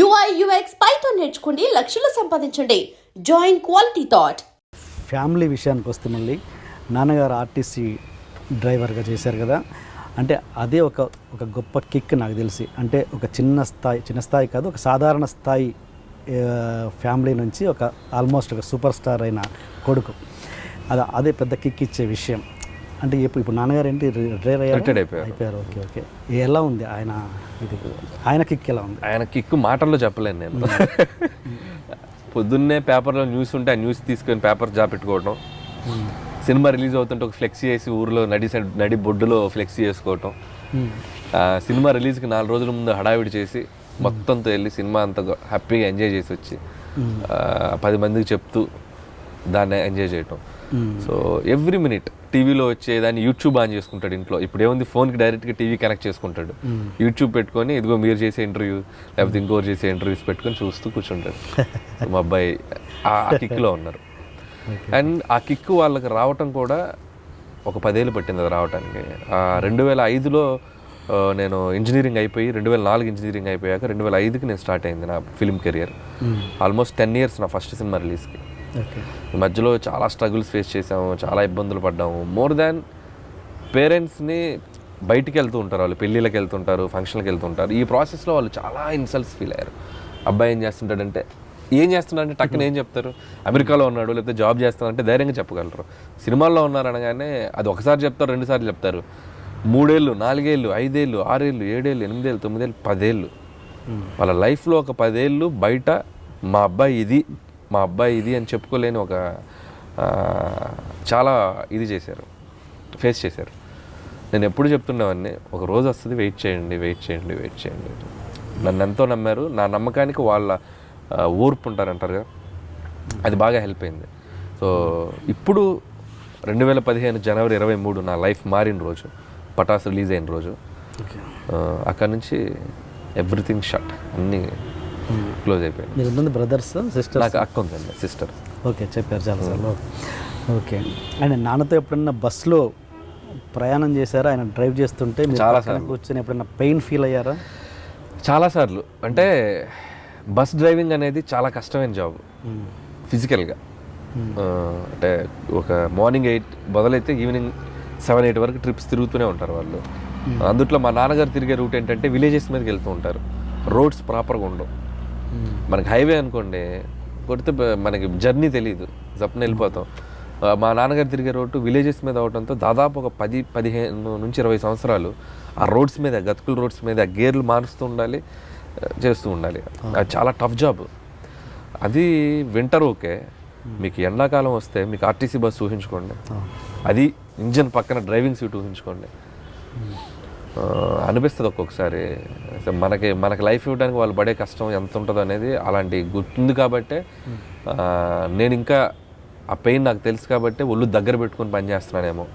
UI UX Python నేర్చుకోండి, లక్షలు సంపాదించండి. Join quality thought. ఫ్యామిలీ విషయానికి వస్తే మళ్ళీ నాన్నగారు ఆర్టీసీ డ్రైవర్గా చేశారు కదా, అంటే అదే ఒక గొప్ప కిక్ నాకు తెలిసి. అంటే ఒక చిన్న స్థాయి కాదు, ఒక సాధారణ స్థాయి ఫ్యామిలీ నుంచి ఆల్మోస్ట్ ఒక సూపర్ స్టార్ అయిన కొడుకు, అదే పెద్ద కిక్ ఇచ్చే విషయం. అంటే ఇప్పుడు నాన్నగారు ఏంటి రిటైర్డ్ అయిపోయారు. ఓకే ఓకే, ఎలా ఉంది ఆయన కిక్ ఎలా ఉంది? ఆయన కిక్ మాటల్లో చెప్పలేను నేను. పొద్దున్నే పేపర్లో న్యూస్ ఉంటే ఆ న్యూస్ తీసుకొని పేపర్ జాబ్ పెట్టుకోవటం, సినిమా రిలీజ్ అవుతుంటే ఒక ఫ్లెక్సీ వేసి ఊర్లో నడి బొడ్డులో ఫ్లెక్సీ వేసుకోవటం, సినిమా రిలీజ్కి 4 రోజుల ముందు హడావిడి చేసి మొత్తంతో వెళ్ళి సినిమా అంతా హ్యాపీగా ఎంజాయ్ చేసి వచ్చి 10 మందికి చెప్తూ దాన్ని ఎంజాయ్ చేయటం. సో ఎవ్రీ మినిట్ టీవీలో వచ్చేదాన్ని యూట్యూబ్ ఆన్ చేసుకుంటాడు ఇంట్లో. ఇప్పుడు ఏముంది, ఫోన్కి డైరెక్ట్గా టీవీ కనెక్ట్ చేసుకుంటాడు, యూట్యూబ్ పెట్టుకొని ఇదిగో మీరు చేసే ఇంటర్వ్యూ లేకపోతే ఇంకోరు చేసే ఇంటర్వ్యూస్ పెట్టుకొని చూస్తూ కూర్చుంటాడు. మా అబ్బాయి ఆ కిక్లో ఉన్నారు. అండ్ ఆ కిక్ వాళ్ళకి రావటం కూడా ఒక 10 ఏళ్ళు పట్టింది అది రావటానికి. 2005లో నేను ఇంజనీరింగ్ అయిపోయి 2004 ఇంజనీరింగ్ అయిపోయాక 2005కి నేను స్టార్ట్ అయింది నా ఫిల్మ్ కెరియర్. ఆల్మోస్ట్ 10 years నా ఫస్ట్ సినిమా రిలీజ్కి. ఈ మధ్యలో చాలా స్ట్రగుల్స్ ఫేస్ చేసాము, చాలా ఇబ్బందులు పడ్డాము. మోర్ దాన్ పేరెంట్స్ని బయటికి వెళ్తూ ఉంటారు, వాళ్ళు పెళ్ళిళ్ళకి వెళ్తుంటారు, ఫంక్షన్కి వెళ్తుంటారు. ఈ ప్రాసెస్లో వాళ్ళు చాలా ఇన్సల్ట్స్ ఫీల్ అయ్యారు. అబ్బాయి ఏం చేస్తుంటాడంటే టక్కున ఏం చెప్తారు, అమెరికాలో ఉన్నాడు లేకపోతే జాబ్ చేస్తానంటే ధైర్యంగా చెప్పగలరు. సినిమాల్లో ఉన్నారు అనగానే అది ఒకసారి చెప్తారు, 2 సార్లు చెప్తారు. 3 ఏళ్ళు, 4 ఏళ్ళు, 5 ఏళ్ళు, 6 ఏళ్ళు, 7 ఏళ్ళు, 8 ఏళ్ళు, 9 ఏళ్ళు, 10 ఏళ్ళు వాళ్ళ లైఫ్లో ఒక 10 ఏళ్ళు బయట మా అబ్బాయి ఇది అని చెప్పుకోలేని ఒక చాలా ఇది చేశారు, ఫేస్ చేశారు. నేను ఎప్పుడు చెప్తుండేవాడిని, ఒక రోజు వస్తుంది, వెయిట్ చేయండి. నన్ను ఎంతో నమ్మారు. నా నమ్మకానికి వాళ్ళ ఓర్పు ఉంటారంటారు కదా, అది బాగా హెల్ప్ అయింది. సో ఇప్పుడు 2015 జనవరి 23 నా లైఫ్ మారిన రోజు, పటాస్ రిలీజ్ అయిన రోజు. అక్కడ నుంచి ఎవ్రీథింగ్ షట్, అన్నీ క్లోజ్ అయిపోయింది. మీరు బ్రదర్స్ సిస్టర్? నాకు అక్క ఉందండి, సిస్టర్. ఓకే, చెప్పారు చాలాసార్లు. ఓకే, ఆయన నాన్నతో ఎప్పుడన్నా బస్సులో ప్రయాణం చేశారా? ఆయన డ్రైవ్ చేస్తుంటే చాలాసార్లు కూర్చొని ఎప్పుడన్నా పెయిన్ ఫీల్ అయ్యారా? చాలాసార్లు. అంటే బస్ డ్రైవింగ్ అనేది చాలా కష్టమైన జాబ్ ఫిజికల్గా. అంటే ఒక మార్నింగ్ 8 మొదలైతే ఈవినింగ్ 7-8 వరకు ట్రిప్స్ తిరుగుతూనే ఉంటారు వాళ్ళు. అందుట్లో మా నాన్నగారు తిరిగే రూట్ ఏంటంటే విలేజెస్ మీదకి వెళ్తూ ఉంటారు. రోడ్స్ ప్రాపర్గా ఉండవు. మనకి హైవే అనుకోండి, కొడితే మనకి జర్నీ తెలియదు, జప్న వెళ్ళిపోతాం. మా నాన్నగారు తిరిగే రోడ్డు విలేజెస్ మీద అవడంతో దాదాపు ఒక 15 నుంచి 20 సంవత్సరాలు ఆ రోడ్స్ మీద, గతుకుల రోడ్స్ మీద గేర్లు మారుస్తూ ఉండాలి, చేస్తూ ఉండాలి. అది చాలా టఫ్ జాబ్. అది వింటర్ ఓకే, మీకు ఎండాకాలం వస్తే మీకు ఆర్టీసీ బస్సు ఊహించుకోండి, అది ఇంజన్ పక్కన డ్రైవింగ్ సీట్ ఊహించుకోండి. అనిపిస్తుంది ఒక్కొక్కసారి మనకి లైఫ్ ఇవ్వడానికి వాళ్ళు పడే కష్టం ఎంత ఉంటుందో అనేది. అలాంటి గుర్తుంది కాబట్టే నేను ఇంకా ఆ పెయిన్ నాకు తెలుసు కాబట్టి ఒళ్ళు దగ్గర పెట్టుకొని పనిచేస్తున్నానేమో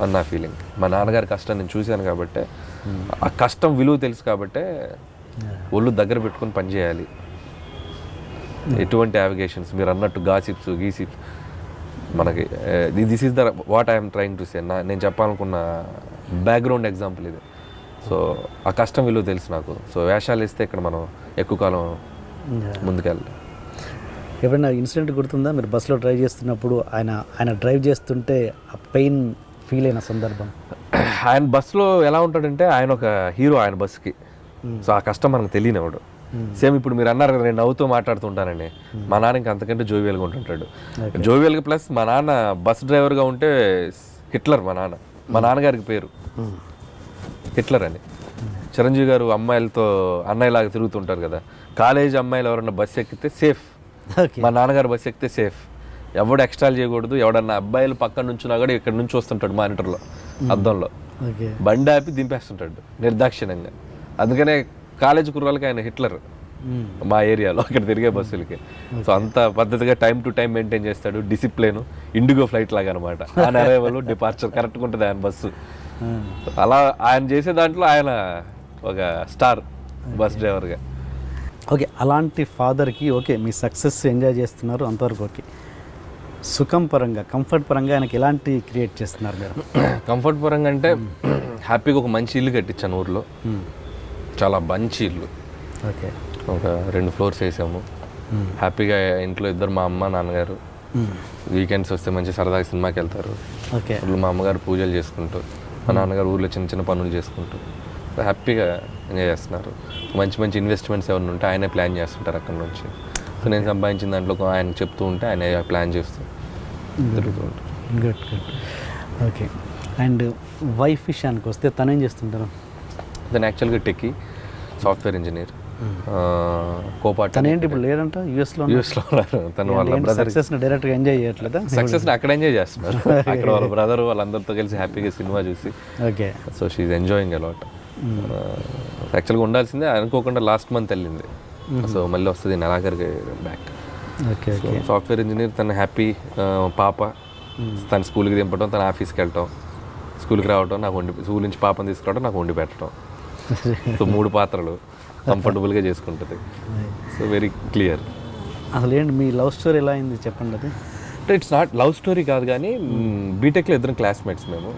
అని నా ఫీలింగ్. మా నాన్నగారి కష్టం నేను చూశాను కాబట్టి, ఆ కష్టం విలువ తెలుసు కాబట్టే ఒళ్ళు దగ్గర పెట్టుకొని పనిచేయాలి. ఎటువంటి యావిగేషన్స్, మీరు అన్నట్టు గాసిప్స్ మనకి this is the what I'm trying to say. నేను చెప్పాలనుకున్న బ్యాక్గ్రౌండ్ ఎగ్జాంపుల్ ఇది. సో ఆ కష్టం విలువ తెలుసు నాకు. సో వేషాలు ఇస్తే ఇక్కడ మనం ఎక్కువ కాలం ముందుకెళ్ళాలి. ఎప్పుడైనా ఇన్సిడెంట్ గుర్తుందా, మీరు బస్సులో డ్రైవ్ చేస్తున్నప్పుడు ఆయన డ్రైవ్ చేస్తుంటే ఆ పెయిన్ ఫీల్ అయిన సందర్భం? ఆయన బస్సులో ఎలా ఉంటాడంటే, ఆయన ఒక హీరో ఆయన బస్సుకి. సో ఆ కష్టం మనకు తెలియనివాడు. సేమ్ ఇప్పుడు మీరు అన్నారు కదా, నేను నవ్వుతూ మాట్లాడుతుంటానండి. మా నాన్న ఇంకా అంతకంటే జోవియల్గా ఉంటుంటాడు. జోవియల్గా ప్లస్ మా నాన్న బస్ డ్రైవర్గా ఉంటే హిట్లర్. మా నాన్నగారికి పేరు హిట్లర్ అని. చిరంజీవి గారు అమ్మాయిలతో అన్నయ్యలాగా తిరుగుతుంటారు కదా, కాలేజీ అమ్మాయిలు ఎవరన్నా బస్సు ఎక్కితే సేఫ్, మా నాన్నగారు బస్సు ఎక్కితే సేఫ్. ఎవడు ఎక్స్ట్రాల్ చేయకూడదు. ఎవడన్నా అబ్బాయిలు పక్కన నుంచున్నా కూడా ఇక్కడ నుంచి వస్తుంటాడు మానిటర్లో, అద్దంలో బండి ఆపి దింపేస్తుంటాడు నిర్దాక్షిణ్యంగా. అందుకనే కాలేజీ కుర్రాలకి ఆయన హిట్లర్ మా ఏరియాలో, అక్కడ తిరిగే బస్సులకి. సో అంత పద్ధతిగా టైం టు టైం మెయింటైన్ చేస్తాడు. డిసిప్లిన్, ఇండిగో ఫ్లైట్ లాగా అనమాట. ఆయన అరైవల్, డిపార్చర్ కరెక్ట్గా ఉంటుంది ఆయన బస్సు. అలా ఆయన చేసే దాంట్లో ఆయన ఒక స్టార్ బస్ డ్రైవర్గా. ఓకే, అలాంటి ఫాదర్కి ఓకే మీ సక్సెస్ ఎంజాయ్ చేస్తున్నారు అంతవరకు ఓకే. సుఖం పరంగా, కంఫర్ట్ పరంగా ఆయనకి ఎలాంటి క్రియేట్ చేస్తున్నారు మీరు? కంఫర్ట్ పరంగా అంటే హ్యాపీగా ఒక మంచి ఇల్లు కట్టించాను ఊర్లో, చాలా మంచి ఇల్లు. ఓకే, ఒక 2 ఫ్లోర్స్ వేసాము. హ్యాపీగా ఇంట్లో ఇద్దరు, మా అమ్మ నాన్నగారు వీకెండ్స్ వస్తే మంచి సరదాగా సినిమాకి వెళ్తారు. ఓకే. ఊళ్ళో మా అమ్మగారు పూజలు చేసుకుంటూ, మా నాన్నగారు ఊళ్ళో చిన్న చిన్న పనులు చేసుకుంటూ హ్యాపీగా ఎంజాయ్ చేస్తున్నారు. మంచి మంచి ఇన్వెస్ట్మెంట్స్ ఏమైనా ఉంటే ఆయనే ప్లాన్ చేస్తుంటారు అక్కడ నుంచి. సో నేను సంపాదించిన దాంట్లో ఆయన చెప్తూ ఉంటే ఆయన ప్లాన్ చేస్తూ తిరుగుతూ ఉంటారు. Good good. Okay. And wife విషయానికి వస్తే తను ఏం చేస్తుంటారు? తను యాక్చువల్గా టెక్కి సాఫ్ట్వేర్ ఇంజనీర్, కోపాట్. తను ఏంటి ఇప్పుడు లేదంట యూఎస్లో ఉన్నారు. తను వాళ్ళ బ్రదర్ సక్సెస్ని డైరెక్ట్గా ఎంజాయ్ చేయట్లేదా? సక్సెస్ని అక్కడ ఎంజాయ్ చేస్తున్నారు. అక్కడ వాళ్ళ బ్రదర్ వాళ్ళందరితో కలిసి హ్యాపీగా సినిమా చూసి. Okay. So she's enjoying a lot. యాక్చువల్గా ఉండాల్సిందే, అనుకోకుండా లాస్ట్ మంత్ వెళ్ళింది. సో మళ్ళీ వస్తుంది నెలాఖరికి back. Okay. So software engineer, తను హ్యాపీ. పాప తన స్కూల్కి దింపడం, తన ఆఫీస్కి వెళ్ళటం, స్కూల్కి రావడం, నాకు స్కూల్ నుంచి పాపని తీసుకురావడం, నాకు వండి పెట్టడం. సో 3 పాత్రలు కంఫర్టబుల్గా చేసుకుంటుంది. So very clear. అసలు ఏంటి మీ లవ్ స్టోరీ ఎలా అయింది చెప్పండి. అది అంటే ఇట్స్ నాట్ లవ్ స్టోరీ కాదు, కానీ బీటెక్లో ఇద్దరం క్లాస్మేట్స్ మేము.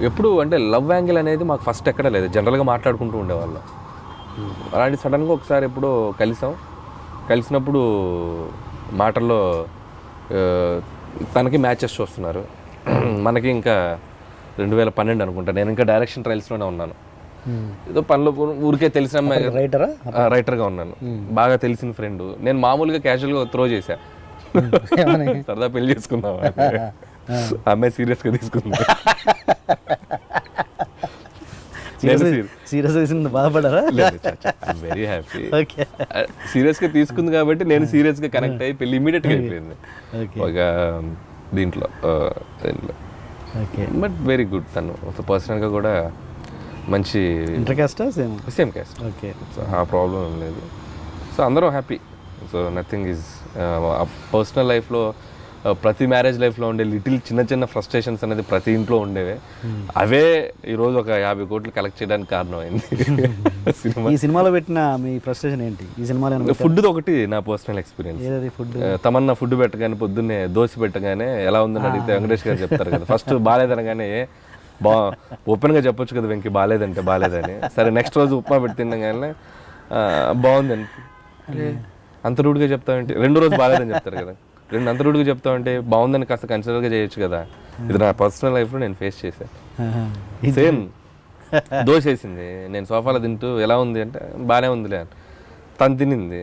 ఎప్పుడు అంటే లవ్ యాంగిల్ అనేది మాకు ఫస్ట్ ఎక్కడ లేదు, జనరల్గా మాట్లాడుకుంటూ ఉండేవాళ్ళం. అలాంటి సడన్గా ఒకసారి ఎప్పుడో కలిసినప్పుడు మాటల్లో తనకి మ్యాచెస్ చూస్తున్నారు, మనకి ఇంకా 2012 అనుకుంటా. నేను ఇంకా డైరెక్షన్ ట్రయల్స్లోనే ఉన్నాను. ఏదో పనిలో ఊరికే తెలిసిన అమ్మాయి, రైటర్గా ఉన్నాను, బాగా తెలిసిన ఫ్రెండ్. నేను మామూలుగా క్యాజువల్గా త్రో చేశా, సరదా పెళ్లి చేసుకుందాం. అమ్మాయి సీరియస్గా తీసుకుంది. సీరియస్ తీసుకుంది, బాధపడారా? Very happy. సీరియస్గా తీసుకుంది కాబట్టి నేను సీరియస్గా కనెక్ట్ అయ్యి పెళ్లి ఇమీడియట్గా అయిపోయింది ఒక దీంట్లో. But very good. తను పర్సనల్గా కూడా మంచి ఇంటర్ క్యాస్టా? Same caste. ఓకే. సో ఆ ప్రాబ్లం ఏం లేదు. సో అందరం happy. So nothing is personal లైఫ్లో, ప్రతి మ్యారేజ్ లైఫ్లో ఉండే లిటిల్ చిన్న చిన్న ఫ్రస్ట్రేషన్స్ అనేది ప్రతి ఇంట్లో ఉండేవే. అవే ఈరోజు ఒక 50 కోట్లు కలెక్ట్ చేయడానికి కారణమైంది. ఈ సినిమాలో పెట్టిన మీ ఫ్రస్ట్రేషన్ ఏంటి? ఈ సినిమాలో ఫుడ్ ఒకటి నా పర్సనల్ ఎక్స్పీరియన్స్. ఏది ఫుడ్? తమన్నా ఫుడ్ పెట్టగానే, పొద్దున్నే దోశ పెట్టగానే ఎలా ఉందని అడిగితే వెంకటేష్ గారు చెప్తారు కదా, ఫస్ట్ బాగాలేదనగానే ఓపెన్గా చెప్పొచ్చు కదా వెంకీ బాగాలేదంటే బాగాలేదని. సరే నెక్స్ట్ రోజు ఉప్మా పెట్టి తినగానే బాగుందని, అంత రూడ్గా చెప్తామంటే 2వ రోజు బాగాలేదని చెప్తారు కదా, అంత రూడ్గా చెప్తామంటే బాగుందని కాస్త కన్సిడర్గా చేయొచ్చు కదా. ఇది నా పర్సనల్ లైఫ్లో నేను ఫేస్ చేశాను. సేమ్ దోశ వేసింది, నేను సోఫాలో తింటూ ఎలా ఉంది అంటే బాగానే ఉందిలే, తను తినింది.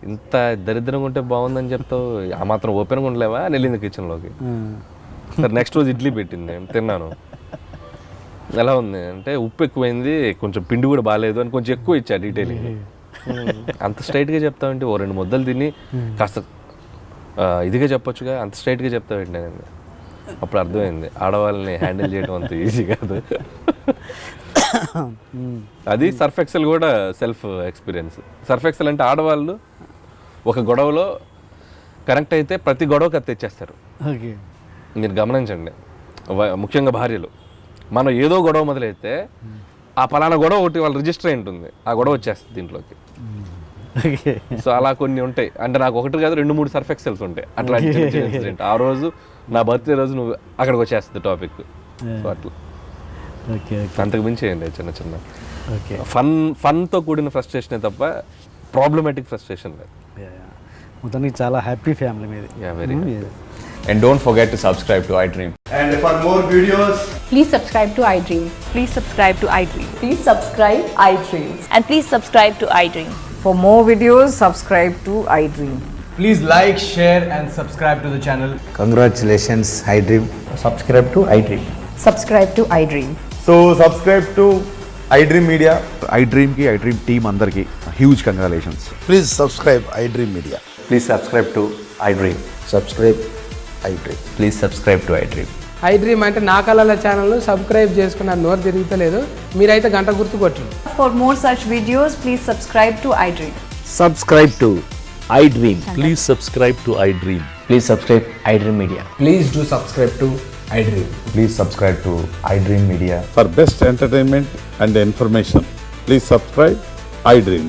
ఇంత దరిద్రంగా ఉంటే బాగుందని చెప్తావు, ఆ మాత్రం ఓపెన్గా ఉండలేవా అని వెళ్ళింది కిచెన్లోకి. సరే నెక్స్ట్ రోజు ఇడ్లీ పెట్టింది, తిన్నాను, ఎలా ఉంది అంటే ఉప్పు ఎక్కువైంది, కొంచెం పిండి కూడా బాగాలేదు అని కొంచెం ఎక్కువ ఇచ్చా డీటెయిలింగ్. అంత స్ట్రైట్గా చెప్తావంటే ఓ 2 ముద్దలు తిని కాస్త ఇదిగా చెప్పొచ్చుగా, అంత స్ట్రైట్గా చెప్తావేంటి నేను. అప్పుడు అర్థమైంది ఆడవాళ్ళని హ్యాండిల్ చేయడం అంత ఈజీ కాదు. అది సర్ఫ్ ఎక్సెల్ కూడా సెల్ఫ్ ఎక్స్పీరియన్స్. సర్ఫ్ ఎక్సెల్ అంటే ఆడవాళ్ళు ఒక గొడవలో కనెక్ట్ అయితే ప్రతి గొడవకి అది తెచ్చేస్తారు. మీరు గమనించండి, ముఖ్యంగా భార్యలు. మనం ఏదో గొడవ మొదలైతే ఆ పలానా గొడవ ఒకటి వాళ్ళ రిజిస్టర్ అయి ఉంటుంది, ఆ గొడవ వచ్చేస్తుంది దీంట్లోకి. సో అలా కొన్ని ఉంటాయి. అంటే నాకు ఒకటి కాదు 2-3 సర్ఫ్ ఎక్సెల్స్ ఉంటాయి అట్లాంటి ఇన్సిడెంట్. ఆ రోజు నా బర్త్డే రోజు నువ్వు అక్కడికి వచ్చేస్తుంది టాపిక్. సో అట్లా అంతకు మించి ఏంటి చిన్న చిన్న ఫన్తో కూడిన ఫ్రస్ట్రేషనే తప్ప ప్రాబ్లమాటిక్ ఫ్రస్ట్రేషన్ లేదు. మొత్తానికి చాలా హ్యాపీ ఫ్యామిలీ మీది. Very. And don't forget to subscribe to iDream. And for more videos, Please subscribe to iDream. Please subscribe to iDream. Please subscribe iDream. And please subscribe to iDream. For more videos, subscribe to iDream. please like, share and subscribe to the channel. Congratulations, iDream. Subscribe to iDream. Subscribe to iDream. So subscribe to iDream Media. iDream ki iDream team andarki huge congratulations. Please subscribe iDream Media. Please subscribe to iDream. Subscribe iDream. Please subscribe to iDream. iDream అంటే నా కళల channel subscribe చేసుకున్న నోరు తిరుగుతలేదు, మీరైతే గంట గుర్తు కొట్టండి. For more such videos, please subscribe to iDream. Subscribe to iDream. Please subscribe to iDream. Please subscribe iDream Media. Please do subscribe to iDream. Please subscribe to iDream Media. For best entertainment and information, please subscribe iDream.